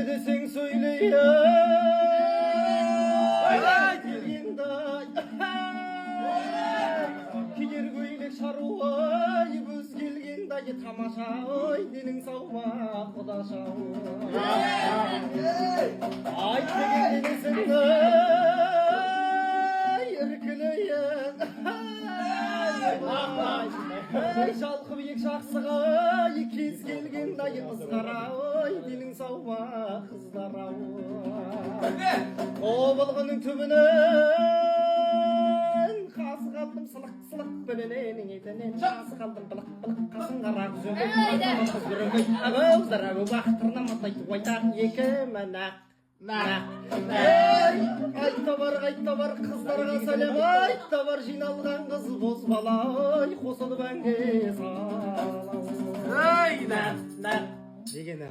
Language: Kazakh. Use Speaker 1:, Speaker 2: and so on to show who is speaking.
Speaker 1: desең сөйлей киер көйлек шаруа көз келгенде тамаша ой денің сау ма құдаша айт деген денесің еркелейін шалқып ек жақсыға кез келгенде ызғара ой денің сау ма қыздар ау тобылғының түбінен қасы қалдым сылық сылық білінен етінен жасы қалдым былық былық қасын қара күзембек абауыздар әу бақтырына матайды ойдақ екі мінақ айтта бар қыздарға сәлем айтта бар жиналған қыз бозбала ой қосылып әнге сала деген